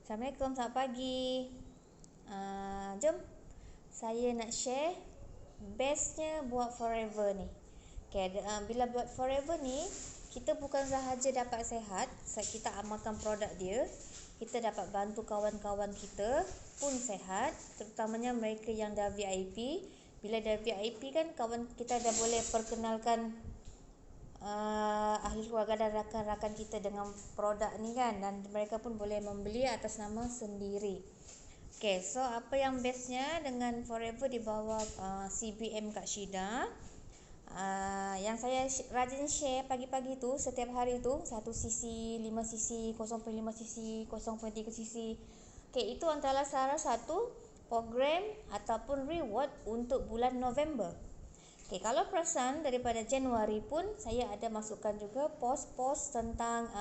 Assalamualaikum, selamat pagi. Jom saya nak share bestnya buat forever ni. Bila buat forever ni, kita bukan sahaja dapat sihat, kita amalkan produk dia, kita dapat bantu kawan-kawan kita pun sihat, terutamanya mereka yang dah VIP. Bila dah VIP kan, kawan kita dah boleh perkenalkan ahli keluarga dan rakan-rakan kita dengan produk ni kan, dan mereka pun boleh membeli atas nama sendiri. So apa yang bestnya dengan forever di bawah CBM Kak Syida, yang saya rajin share pagi-pagi tu, setiap hari tu 1 cc, 5 cc, 0.5 cc, 0.3 cc. Itu antara salah satu program ataupun reward untuk bulan November. Kalau perasan daripada Januari pun saya ada masukkan juga post-post tentang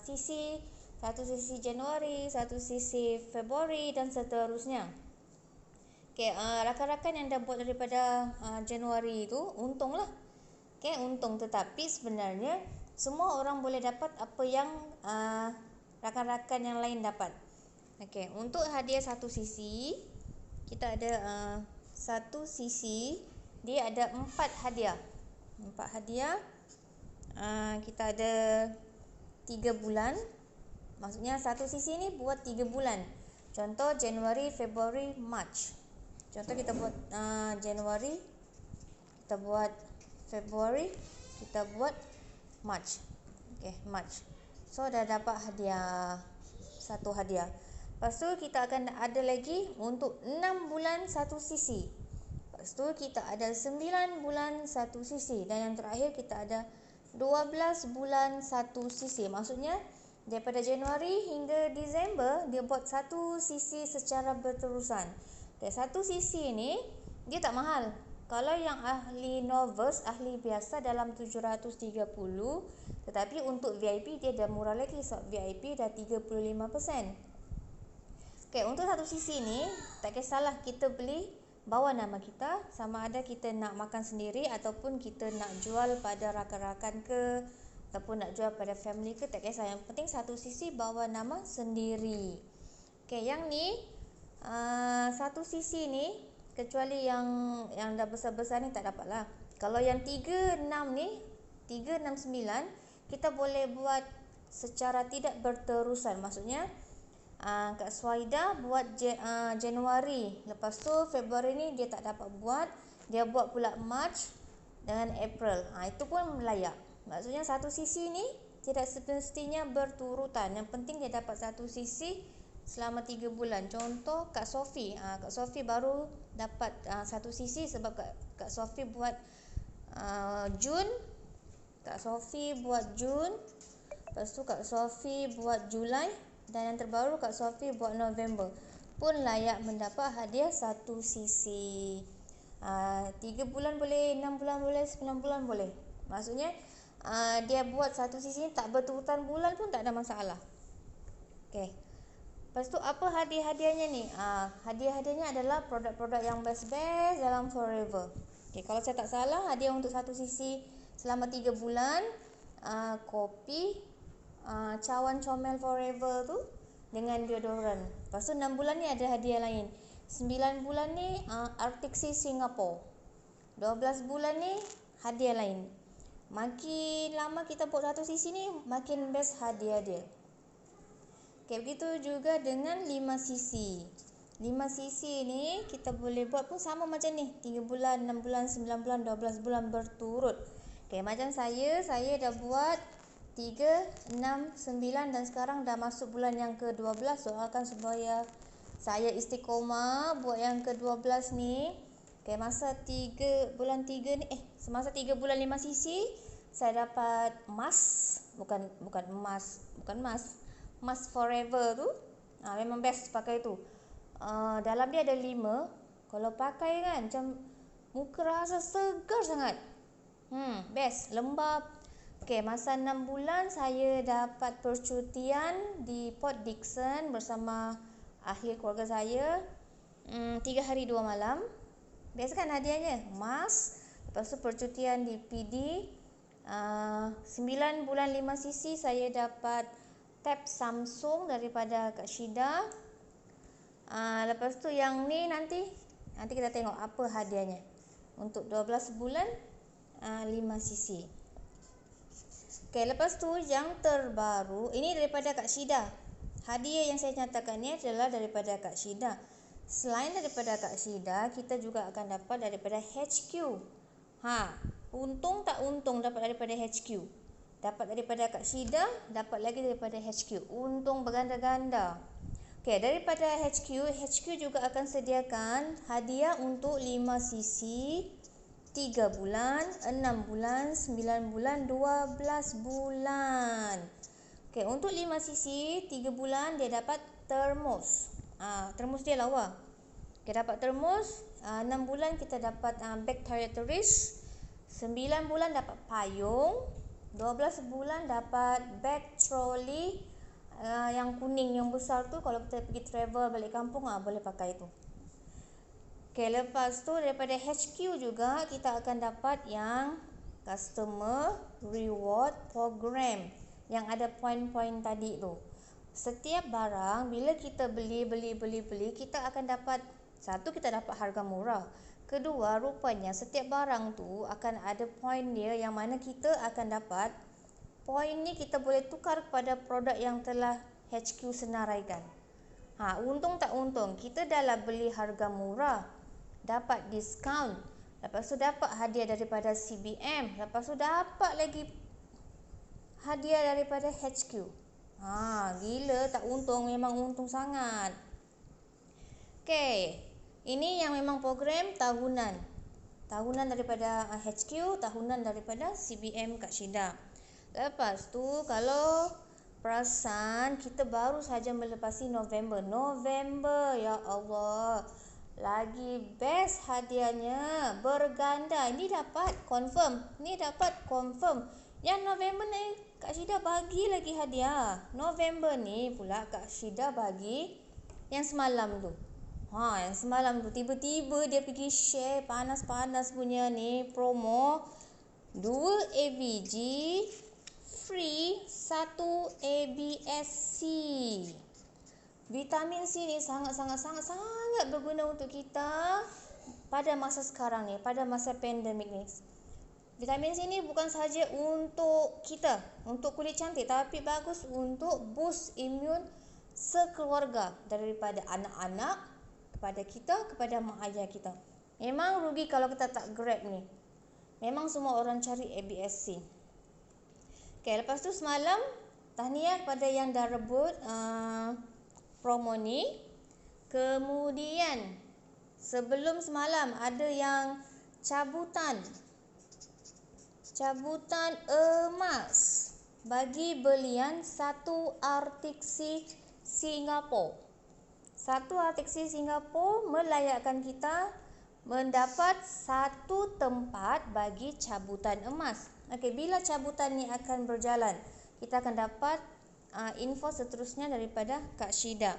sisi 1 sisi Januari, 1 sisi Februari dan seterusnya. Rakan-rakan yang dah buat daripada Januari itu untunglah. Untung, tetapi sebenarnya semua orang boleh dapat apa yang rakan-rakan yang lain dapat. Untuk hadiah 1 sisi, kita ada 1 sisi dia ada 4 hadiah. 4 hadiah. Kita ada 3 bulan. Maksudnya 1 sisi ni buat 3 bulan. Contoh Januari, Februari, March. Contoh kita buat Januari, kita buat Februari, kita buat March. March. So dah dapat hadiah, 1 hadiah. Lepas tu kita akan ada lagi untuk 6 bulan 1 sisi. Lepas tu kita ada 9 bulan 1 sisi. Dan yang terakhir kita ada 12 bulan 1 sisi. Maksudnya daripada Januari hingga Disember dia buat 1 sisi secara berterusan. 1 sisi ni dia tak mahal. Kalau yang ahli novice, ahli biasa dalam 730. Tetapi untuk VIP dia dah murah lagi. Sebab VIP dah 35%. Untuk 1 sisi ni tak kisahlah kita beli bawa nama kita, sama ada kita nak makan sendiri ataupun kita nak jual pada rakan-rakan ke, ataupun nak jual pada family ke, tak kisah. Yang penting 1 sisi bawa nama sendiri. Yang ni 1 sisi ni, kecuali yang dah besar-besar ni tak dapat lah. Kalau yang 36 ni, 369, kita boleh buat secara tidak berterusan. Maksudnya Kak Swaida buat Januari, lepas tu Februari ni dia tak dapat buat, dia buat pula March dengan April. Itu pun layak. Maksudnya 1 sisi ni tidak semestinya berturutan. Yang penting dia dapat 1 sisi selama 3 bulan. Contoh Kak Sofi, Kak Sofi baru dapat 1 sisi sebab Kak Sofi buat Jun. Kak Sofi buat Jun. Lepas tu Kak Sofi buat Julai. Dan yang terbaru Kak Sofi buat November. Pun layak mendapat hadiah 1 sisi. 3 bulan boleh, 6 bulan boleh, 9 bulan boleh. Maksudnya dia buat 1 sisi tak berturutan bulan pun tak ada masalah. Lepas tu apa hadiah-hadiahnya ni? Hadiah-hadiahnya adalah produk-produk yang best-best dalam forever. Kalau saya tak salah, hadiah untuk 1 sisi selama 3 bulan kopi, cawan comel forever tu dengan deodorant. Lepas tu 6 bulan ni ada hadiah lain. 9 bulan ni Arctic Sea Singapore. 12 bulan ni hadiah lain. Makin lama kita buat 1 sisi ni, makin best hadiah dia. Begitu juga dengan 5 sisi. 5 sisi ni kita boleh buat pun sama macam ni, 3 bulan, 6 bulan, 9 bulan, 12 bulan berturut. Macam saya dah buat 3, 6, 9 dan sekarang dah masuk bulan yang ke-12. Doakan supaya saya istiqomah buat yang ke-12 ni. Masa 3 bulan 3 ni, semasa 3 bulan 5 sisi saya dapat emas, bukan emas, emas forever tu. Memang best pakai tu. Dalam dia ada 5. Kalau pakai kan macam muka rasa segar sangat. Best, lembap. Masa 6 bulan saya dapat percutian di Port Dickson bersama ahli keluarga saya. 3 hari 2 malam. Best kan hadiahnya? Emas. Lepas tu percutian di PD. 9 bulan 5 sisi saya dapat tab Samsung daripada Kak Syida. Lepas tu yang ni nanti kita tengok apa hadiahnya. Untuk 12 bulan 5cc. Okey, lepas tu yang terbaru ini daripada Kak Syida. Hadiah yang saya nyatakan ni adalah daripada Kak Syida. Selain daripada Kak Syida, kita juga akan dapat daripada HQ. Untung tak untung dapat daripada HQ. Dapat daripada Kak Syida, dapat lagi daripada HQ. Untung berganda-ganda. Okey, daripada HQ juga akan sediakan hadiah untuk 5cc, 3 bulan, 6 bulan, 9 bulan, 12 bulan. Okey, untuk 5cc 3 bulan dia dapat termos. Termos dia lawa. Okey, dapat termos. 6 bulan kita dapat bag toiletries. 9 bulan dapat payung. 12 bulan dapat bag trolley. Yang kuning yang besar tu kalau kita pergi travel balik kampung boleh pakai tu. Okey, lepas tu daripada HQ juga kita akan dapat yang customer reward program yang ada poin-poin tadi tu. Setiap barang bila kita beli kita akan dapat, satu, kita dapat harga murah. Kedua, rupanya setiap barang tu akan ada poin dia yang mana kita akan dapat poin ni kita boleh tukar kepada produk yang telah HQ senaraikan. Untung tak untung, kita dah lah beli harga murah, dapat diskaun, lepas tu dapat hadiah daripada CBM, lepas tu dapat lagi hadiah daripada HQ. Gila tak untung, memang untung sangat. Okey, ini yang memang program tahunan. Tahunan daripada HQ, tahunan daripada CBM Kak Syida. Lepas tu kalau perasan kita baru saja melepasi November. Ya Allah, lagi best hadiahnya berganda. Ini dapat confirm. Yang November ni Kak Syida bagi lagi hadiah. November ni pula Kak Syida bagi yang semalam tu. Yang semalam tu tiba-tiba dia pergi share panas-panas punya ni promo 2 ABG free 1 ABSC. Vitamin C ni sangat berguna untuk kita pada masa sekarang ni, pada masa pandemik ni. Vitamin C ni bukan sahaja untuk kita, untuk kulit cantik, tapi bagus untuk boost imun sekeluarga, daripada anak-anak kepada kita, kepada mak ayah kita. Memang rugi kalau kita tak grab ni. Memang semua orang cari ABSC. Okey, lepas tu semalam tahniah kepada yang dah rebut promo ni. Kemudian sebelum semalam ada yang cabutan emas bagi belian satu RTX Singapura. Satu RTX Singapura melayakkan kita mendapat satu tempat bagi cabutan emas. Okey, bila cabutan ni akan berjalan, kita akan dapat info seterusnya daripada Kak Syida.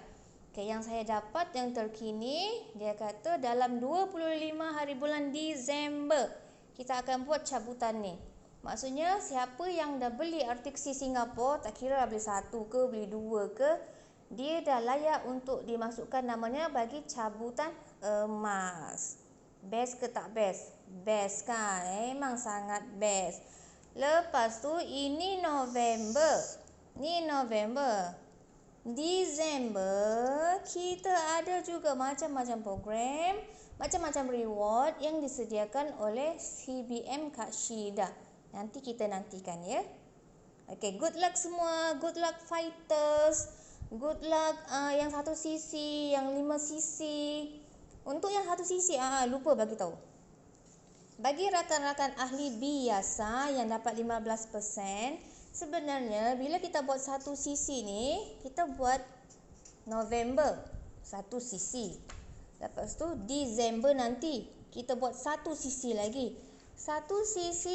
Okey, yang saya dapat yang terkini, dia kata dalam 25 hari bulan Disember kita akan buat cabutan ni. Maksudnya siapa yang dah beli RTX Singapura, tak kira beli satu ke, beli dua ke, dia dah layak untuk dimasukkan namanya bagi cabutan emas. Best ke tak best? Best kan? Memang sangat best. Lepas tu ini November. Disember kita ada juga macam-macam program, macam-macam reward yang disediakan oleh CBM Kak Syida. Nanti kita nantikan ya. Okay, good luck semua. Good luck fighters. Good luck yang 1cc, yang 5cc. Untuk yang 1cc, lupa bagi tahu. Bagi rakan-rakan ahli biasa yang dapat 15%, sebenarnya bila kita buat 1cc ni, kita buat November 1cc. Lepas tu Disember nanti kita buat 1cc lagi. 1cc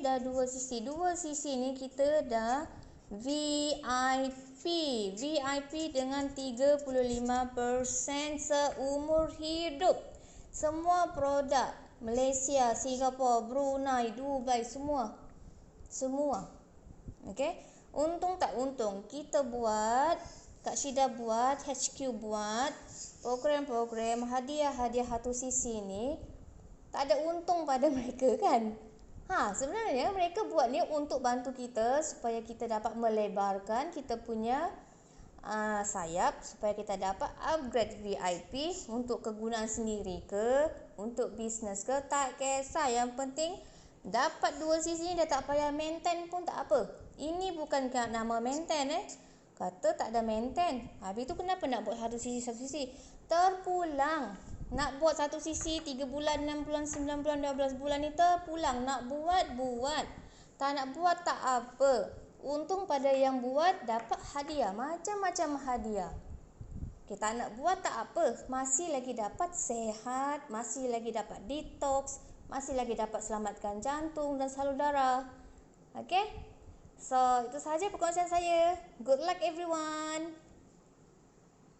dah 2cc. 2cc ni kita dah VIP dengan 35% seumur hidup. Semua produk Malaysia, Singapura, Brunei, Dubai, semua. Okey. Untung tak untung, kita buat, Kak Syida buat, HQ buat program-program hadiah-hadiah satu sisi ni tak ada untung pada mereka kan. Sebenarnya mereka buat ni untuk bantu kita supaya kita dapat melebarkan kita punya sayap, supaya kita dapat upgrade VIP untuk kegunaan sendiri ke, untuk bisnes ke, tak kisah. Yang penting dapat dua sisi ni, dah tak payah maintain pun tak apa. Ini bukan nama maintain kata tak ada maintain. Habis tu kenapa nak buat satu sisi? Terpulang. Nak buat satu sisi 3 bulan, 6 bulan, 9 bulan, 12 bulan ni terpulang. Nak buat. Tak nak buat tak apa. Untung pada yang buat dapat hadiah, macam-macam hadiah. Tak nak buat tak apa. Masih lagi dapat sehat, masih lagi dapat detox, masih lagi dapat selamatkan jantung dan salur darah. Okay? So, itu sahaja perkongsian saya. Good luck everyone.